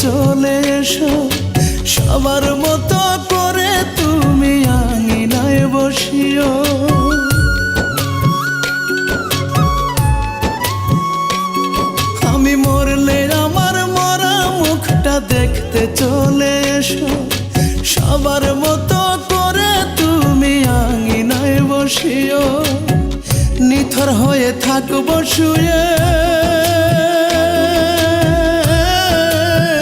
চলে এসো, সবার মতো করে তুমি আঙিনায় বসিও। আমি মরলে আমার মরা মুখটা দেখতে চলে এসো, সবার মতো করে তুমি আঙিনায় বসিও। নিথর হয়ে থাকবো শুয়ে,